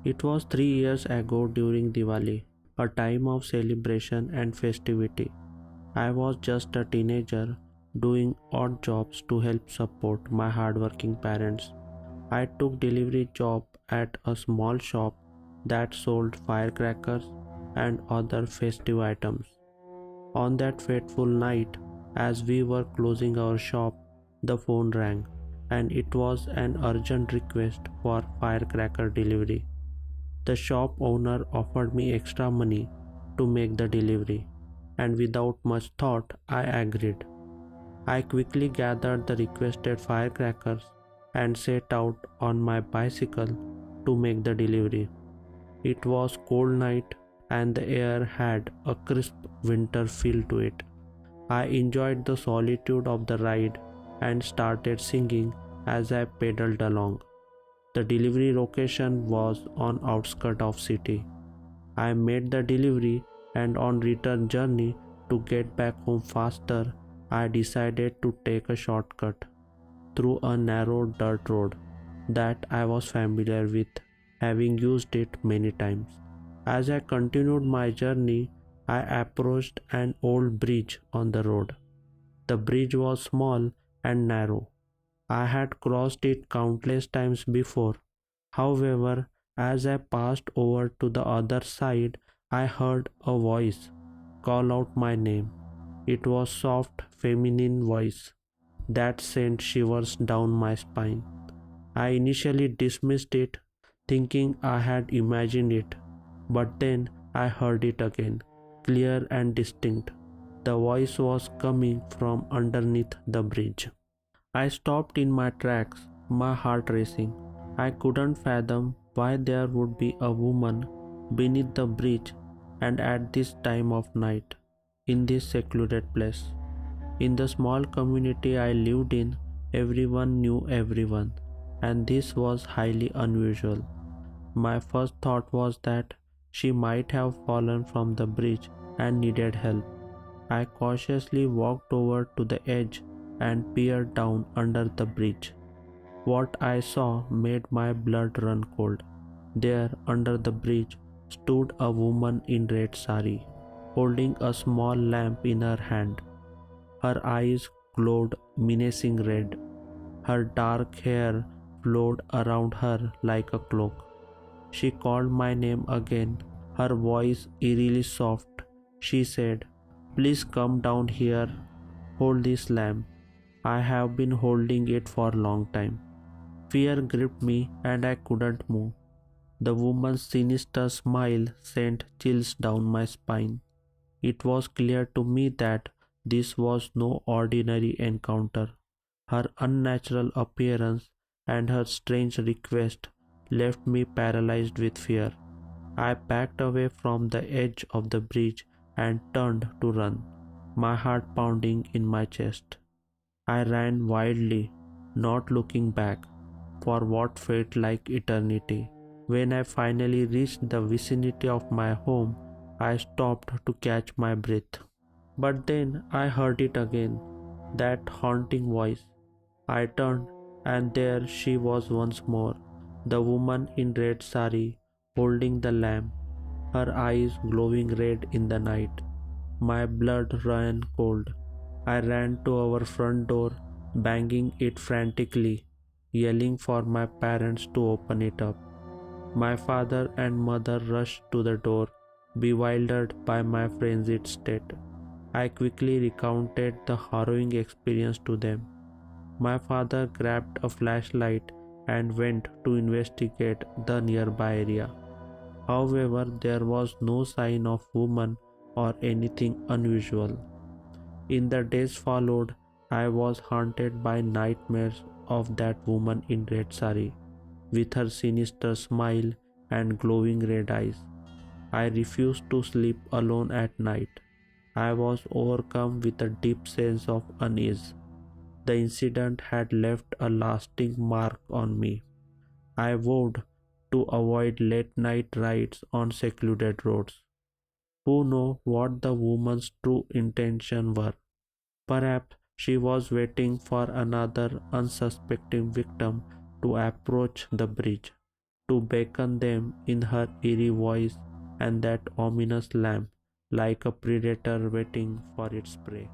It was 3 years ago during Diwali, a time of celebration and festivity. I was just a teenager doing odd jobs to help support my hardworking parents. I took delivery job at a small shop that sold firecrackers and other festive items. On that fateful night, as we were closing our shop, the phone rang and it was an urgent request for firecracker delivery. The shop owner offered me extra money to make the delivery, and without much thought, I agreed. I quickly gathered the requested firecrackers and set out on my bicycle to make the delivery. It was cold night and the air had a crisp winter feel to it. I enjoyed the solitude of the ride and started singing as I pedaled along. The delivery location was on outskirts of city. I made the delivery and on return journey to get back home faster, I decided to take a shortcut through a narrow dirt road that I was familiar with, having used it many times. As I continued my journey, I approached an old bridge on the road. The bridge was small and narrow. I had crossed it countless times before. However, as I passed over to the other side, I heard a voice call out my name. It was soft, feminine voice that sent shivers down my spine. I initially dismissed it, thinking I had imagined it, but then I heard it again, clear and distinct. The voice was coming from underneath the bridge. I stopped in my tracks, my heart racing. I couldn't fathom why there would be a woman beneath the bridge and at this time of night, in this secluded place. In the small community I lived in, everyone knew everyone, and this was highly unusual. My first thought was that she might have fallen from the bridge and needed help. I cautiously walked over to the edge and peered down under the bridge. What I saw made my blood run cold. There, under the bridge, stood a woman in red sari, holding a small lamp in her hand. Her eyes glowed menacing red. Her dark hair flowed around her like a cloak. She called my name again, her voice eerily soft. She said, "Please come down here, hold this lamp. I have been holding it for a long time." Fear gripped me and I couldn't move. The woman's sinister smile sent chills down my spine. It was clear to me that this was no ordinary encounter. Her unnatural appearance and her strange request left me paralyzed with fear. I backed away from the edge of the bridge and turned to run, my heart pounding in my chest. I ran wildly, not looking back, for what felt like eternity. When I finally reached the vicinity of my home, I stopped to catch my breath. But then I heard it again, that haunting voice. I turned, and there she was once more, the woman in red sari, holding the lamp, her eyes glowing red in the night. My blood ran cold. I ran to our front door, banging it frantically, yelling for my parents to open it up. My father and mother rushed to the door, bewildered by my frenzied state. I quickly recounted the harrowing experience to them. My father grabbed a flashlight and went to investigate the nearby area. However, there was no sign of woman or anything unusual. In the days followed, I was haunted by nightmares of that woman in red sari, with her sinister smile and glowing red eyes. I refused to sleep alone at night. I was overcome with a deep sense of unease. The incident had left a lasting mark on me. I vowed to avoid late night rides on secluded roads. Who knows what the woman's true intentions were? Perhaps she was waiting for another unsuspecting victim to approach the bridge, to beckon them in her eerie voice and that ominous lamp, like a predator waiting for its prey.